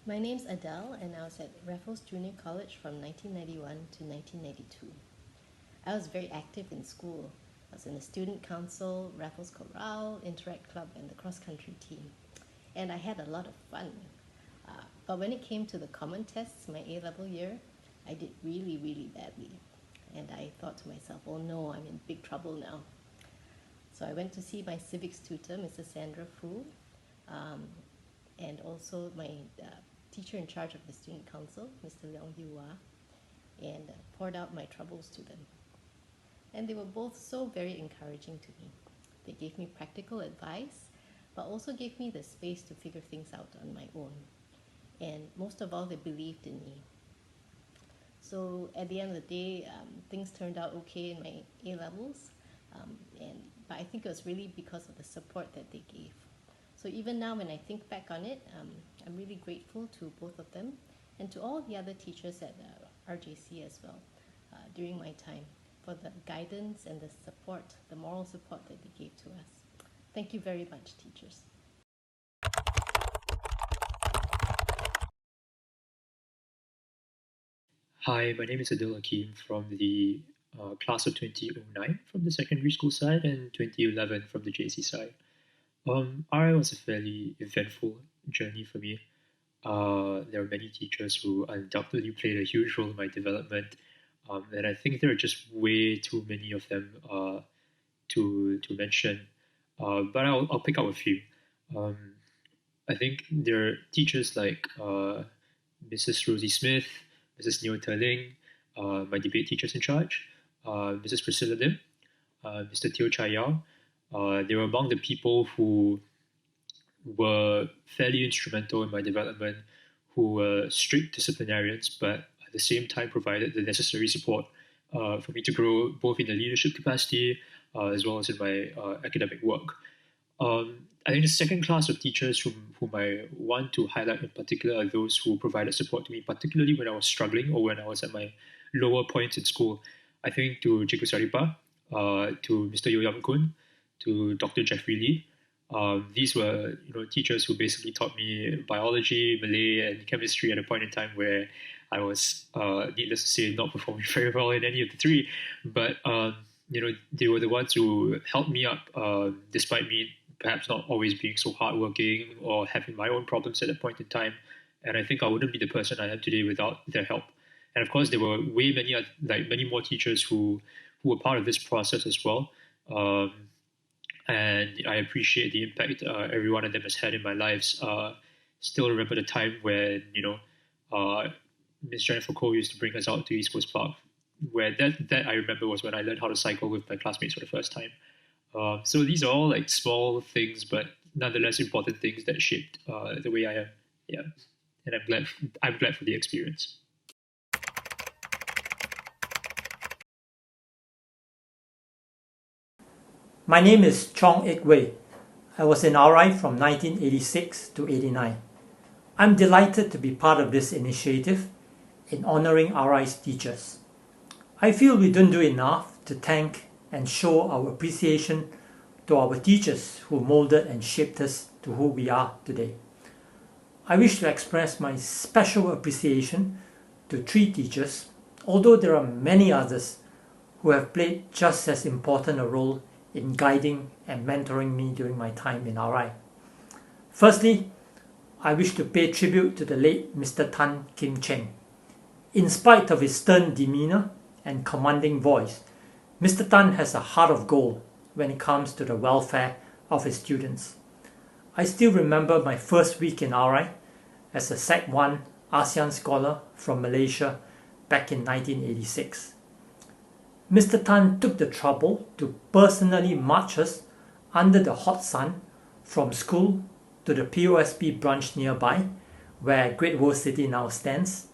My name's Adele, and I was at Raffles Junior College from 1991 to 1992. I was very active in school. I was in the student council, Raffles Chorale, Interact Club, and the cross-country team. And I had a lot of fun. But when it came to the common tests, my A-level year, I did really, really badly. And I thought to myself, oh no, I'm in big trouble now. So I went to see my civics tutor, Mrs. Sandra Fu, and also my teacher in charge of the student council, Mr. Leong Yua, and poured out my troubles to them. And they were both so very encouraging to me. They gave me practical advice, but also gave me the space to figure things out on my own. And most of all, they believed in me. So at the end of the day, things turned out okay in my A-levels, but I think it was really because of the support that they gave. So even now, when I think back on it, I'm really grateful to both of them and to all the other teachers at RJC as well during my time for the guidance and the support, the moral support that they gave to us. Thank you very much, teachers. Hi, my name is Adil from the class of 2009 from the secondary school side and 2011 from the JC side. RI was a fairly eventful journey for me. There are many teachers who undoubtedly played a huge role in my development, and I think there are just way too many of them to mention. But I'll pick out a few. Um, I think there are teachers like Mrs. Rosie Smith, Mrs. Neo Terling, my debate teachers in charge, Mrs. Priscilla Lim, Mr. Teo Chai Yao. They were among the people who were fairly instrumental in my development, who were strict disciplinarians, but at the same time provided the necessary support for me to grow both in the leadership capacity as well as in my academic work. I think the second class of teachers whom I want to highlight in particular are those who provided support to me, particularly when I was struggling or when I was at my lower points in school. I think to Cikgu Saripa, to Mr. Yo Yam Kun, to Dr. Jeffrey Lee. These were teachers who basically taught me biology, Malay, and chemistry at a point in time where I was, needless to say, not performing very well in any of the three. But they were the ones who helped me up, despite me perhaps not always being so hardworking or having my own problems at that point in time. And I think I wouldn't be the person I am today without their help. And of course, there were many more teachers who were part of this process as well. Um, and I appreciate the impact every one of them has had in my lives. Still remember the time when Miss Jennifer Cole used to bring us out to East Coast Park, where that I remember was when I learned how to cycle with my classmates for the first time. So these are all like small things, but nonetheless important things that shaped the way I am. Yeah, and I'm glad for the experience. My name is Chong Ik Wei. I was in RI from 1986 to 89. I'm delighted to be part of this initiative in honoring RI's teachers. I feel we don't do enough to thank and show our appreciation to our teachers who molded and shaped us to who we are today. I wish to express my special appreciation to three teachers, although there are many others who have played just as important a role in guiding and mentoring me during my time in RI. Firstly, I wish to pay tribute to the late Mr. Tan Kim Cheng. In spite of his stern demeanor and commanding voice, Mr. Tan has a heart of gold when it comes to the welfare of his students. I still remember my first week in RI as a Sec 1 ASEAN scholar from Malaysia back in 1986. Mr. Tan took the trouble to personally march us under the hot sun from school to the POSB branch nearby, where Great World City now stands,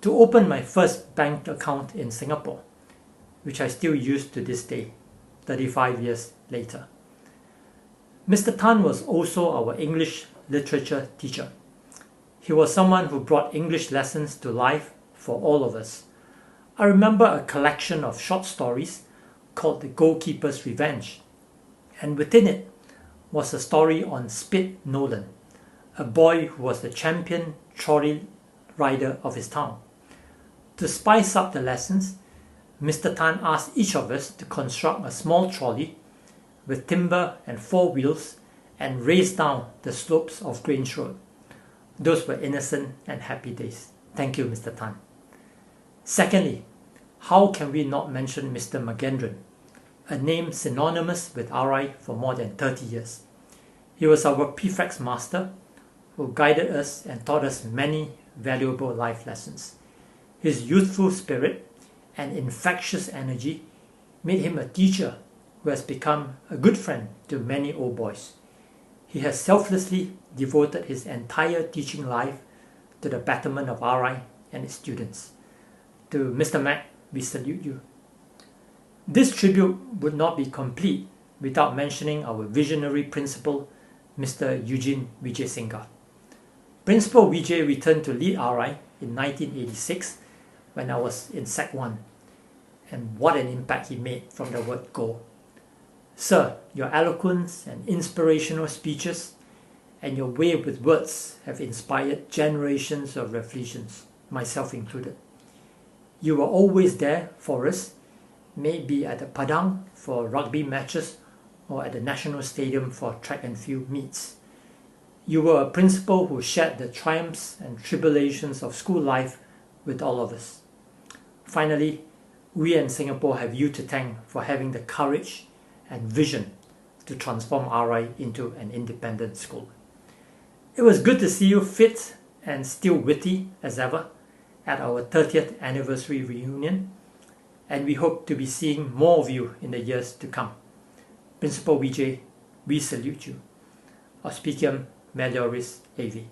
to open my first bank account in Singapore, which I still use to this day, 35 years later. Mr. Tan was also our English literature teacher. He was someone who brought English lessons to life for all of us. I remember a collection of short stories called The Goalkeeper's Revenge, and within it was a story on Spit Nolan, a boy who was the champion trolley rider of his town. To spice up the lessons, Mr. Tan asked each of us to construct a small trolley with timber and 4 wheels and race down the slopes of Grange Road. Those were innocent and happy days. Thank you, Mr. Tan. Secondly, how can we not mention Mr. Magendran, a name synonymous with RI for more than 30 years. He was our prefect's master who guided us and taught us many valuable life lessons. His youthful spirit and infectious energy made him a teacher who has become a good friend to many old boys. He has selflessly devoted his entire teaching life to the betterment of RI and its students. To Mr. Mac, we salute you. This tribute would not be complete without mentioning our visionary principal, Mr. Eugene Vijaysinga. Principal Vijay returned to lead RI in 1986 when I was in Sec 1, and what an impact he made from the word go. Sir, your eloquence and inspirational speeches and your way with words have inspired generations of revolutions, myself included. You were always there for us, maybe at the Padang for rugby matches or at the National Stadium for track and field meets. You were a principal who shared the triumphs and tribulations of school life with all of us. Finally, we in Singapore have you to thank for having the courage and vision to transform RI into an independent school. It was good to see you fit and still witty as ever at our 30th anniversary reunion, and we hope to be seeing more of you in the years to come. Principal Vijay, we salute you. Auspicium Melioris AV.